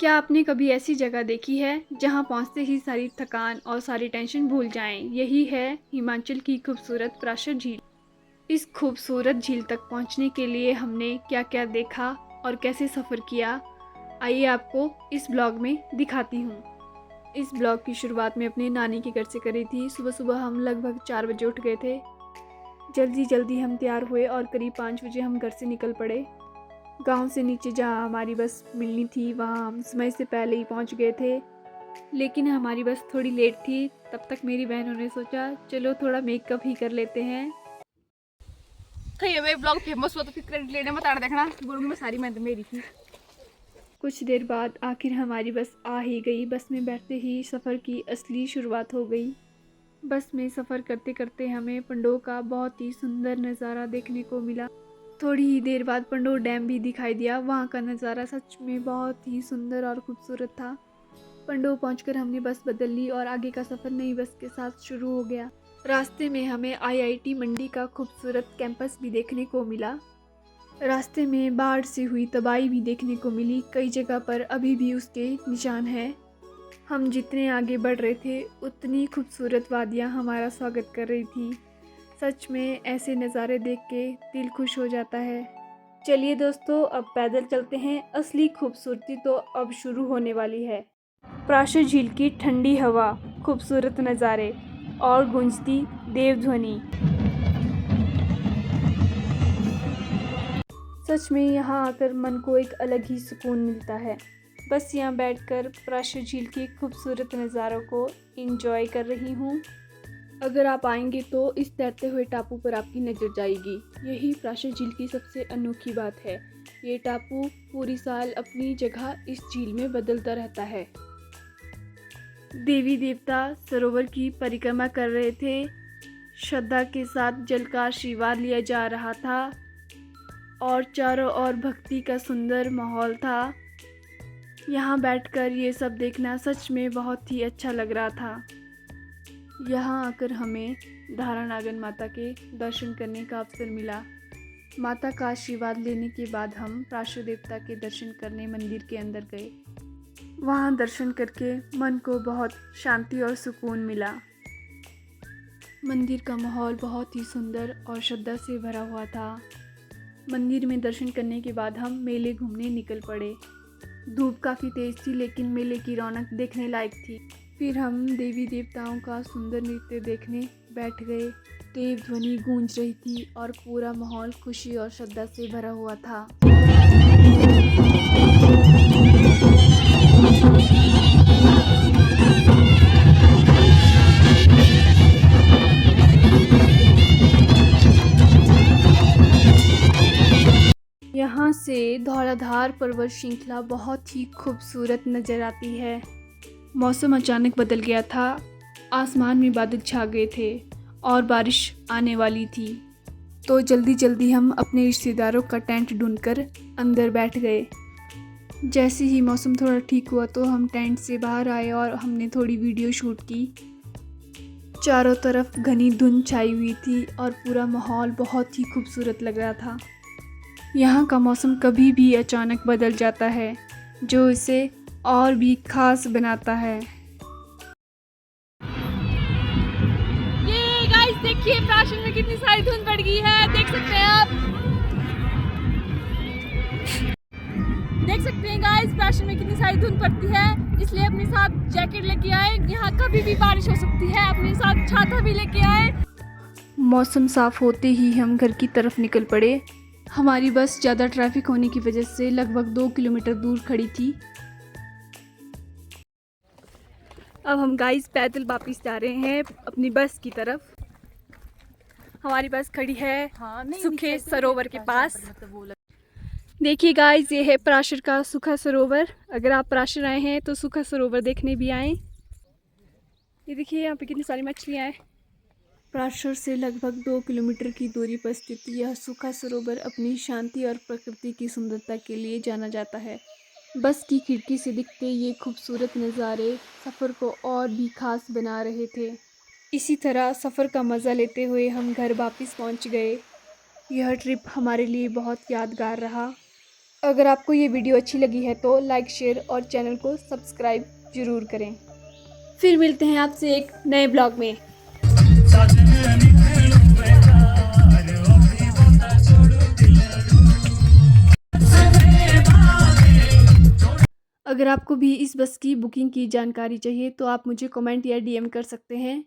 क्या आपने कभी ऐसी जगह देखी है जहां पहुंचते ही सारी थकान और सारी टेंशन भूल जाएं? यही है हिमाचल की खूबसूरत प्राशर झील। इस खूबसूरत झील तक पहुंचने के लिए हमने क्या क्या देखा और कैसे सफ़र किया, आइए आपको इस ब्लॉग में दिखाती हूँ। इस ब्लॉग की शुरुआत में अपने नानी के घर से करी थी। सुबह सुबह हम लगभग 4 बजे उठ गए थे। जल्दी जल्दी हम तैयार हुए और करीब 5 बजे हम घर से निकल पड़े। गांव से नीचे जहां हमारी बस मिलनी थी वहां हम समय से पहले ही पहुंच गए थे, लेकिन हमारी बस थोड़ी लेट थी। तब तक मेरी बहनों ने सोचा चलो थोड़ा मेकअप ही कर लेते हैं। तो ये मेरे ब्लॉग फेमस हुआ तो फिर क्रेडिट लेने मत आना, देखना बोलूंगी मैं सारी मेहनत मेरी थी। कुछ देर बाद आखिर हमारी बस आ ही गई। बस में बैठते ही सफ़र की असली शुरुआत हो गई। बस में सफ़र करते करते हमें पंडोह का बहुत ही सुंदर नज़ारा देखने को मिला। थोड़ी ही देर बाद पंडोह डैम भी दिखाई दिया। वहाँ का नज़ारा सच में बहुत ही सुंदर और खूबसूरत था। पंडोह पहुंचकर हमने बस बदल ली और आगे का सफ़र नई बस के साथ शुरू हो गया। रास्ते में हमें आईआईटी मंडी का खूबसूरत कैंपस भी देखने को मिला। रास्ते में बाढ़ से हुई तबाही भी देखने को मिली। कई जगह पर अभी भी उसके निशान हैं। हम जितने आगे बढ़ रहे थे उतनी खूबसूरत वादियाँ हमारा स्वागत कर रही थी। सच में ऐसे नज़ारे देख के दिल खुश हो जाता है। चलिए दोस्तों, अब पैदल चलते हैं। असली खूबसूरती तो अब शुरू होने वाली है। प्राशर झील की ठंडी हवा, खूबसूरत नज़ारे और गूंजती देवध्वनि। सच में यहाँ आकर मन को एक अलग ही सुकून मिलता है। बस यहाँ बैठकर प्राशर झील के खूबसूरत नज़ारों को एंजॉय कर रही हूँ। अगर आप आएंगे तो इस तैरते हुए टापू पर आपकी नज़र जाएगी। यही प्राशर झील की सबसे अनोखी बात है। ये टापू पूरी साल अपनी जगह इस झील में बदलता रहता है। देवी देवता सरोवर की परिक्रमा कर रहे थे। श्रद्धा के साथ जल का आशीर्वाद लिया जा रहा था और चारों ओर भक्ति का सुंदर माहौल था। यहाँ बैठकर ये सब देखना सच में बहुत ही अच्छा लग रहा था। यहाँ आकर हमें धारा नागन माता के दर्शन करने का अवसर मिला। माता का आशीर्वाद लेने के बाद हम प्राशर देवता के दर्शन करने मंदिर के अंदर गए। वहाँ दर्शन करके मन को बहुत शांति और सुकून मिला। मंदिर का माहौल बहुत ही सुंदर और श्रद्धा से भरा हुआ था। मंदिर में दर्शन करने के बाद हम मेले घूमने निकल पड़े। धूप काफ़ी तेज़ थी लेकिन मेले की रौनक देखने लायक थी। फिर हम देवी देवताओं का सुंदर नृत्य देखने बैठ गए। देव ध्वनि गूंज रही थी और पूरा माहौल खुशी और श्रद्धा से भरा हुआ था। यहाँ से धौलाधार पर्वत श्रृंखला बहुत ही खूबसूरत नज़र आती है। मौसम अचानक बदल गया था। आसमान में बादल छा गए थे और बारिश आने वाली थी। तो जल्दी जल्दी हम अपने रिश्तेदारों का टेंट ढूंढकर अंदर बैठ गए। जैसे ही मौसम थोड़ा ठीक हुआ तो हम टेंट से बाहर आए और हमने थोड़ी वीडियो शूट की। चारों तरफ घनी धुंध छाई हुई थी और पूरा माहौल बहुत ही खूबसूरत लग रहा था। यहाँ का मौसम कभी भी अचानक बदल जाता है, जो इसे और भी खास बनाता है। ये गाइस देखिए प्राशन में कितनी सारी धुंध बढ़ गई है, देख सकते हैं आप। देख सकते हैं गाइस प्राशन में कितनी सारी धुंध पड़ती है, इसलिए अपने साथ जैकेट लेके आए। यहाँ कभी भी बारिश हो सकती है, अपने साथ छाता भी लेके आए। मौसम साफ होते ही हम घर की तरफ निकल पड़े। हमारी बस ज़्यादा ट्रैफिक होने की वजह से लगभग 2 किलोमीटर दूर खड़ी थी। अब हम गाइस पैदल वापस जा रहे हैं अपनी बस की तरफ। हमारी बस खड़ी है सूखे सरोवर के पास। देखिए गाइस, ये है प्राशर का सूखा सरोवर। अगर आप प्राशर आए हैं तो सूखा सरोवर देखने भी आएँ। ये देखिए यहाँ पे कितनी सारी मछलियाँ हैं। प्राशर से लगभग 2 किलोमीटर की दूरी पर स्थित यह सूखा सरोवर अपनी शांति और प्रकृति की सुंदरता के लिए जाना जाता है। बस की खिड़की से दिखते ये खूबसूरत नज़ारे सफ़र को और भी खास बना रहे थे। इसी तरह सफ़र का मज़ा लेते हुए हम घर वापस पहुंच गए। यह ट्रिप हमारे लिए बहुत यादगार रहा। अगर आपको ये वीडियो अच्छी लगी है तो लाइक, शेयर और चैनल को सब्सक्राइब ज़रूर करें। फिर मिलते हैं आपसे एक नए ब्लॉग में। अगर आपको भी इस बस की बुकिंग की जानकारी चाहिए तो आप मुझे कमेंट या DM कर सकते हैं।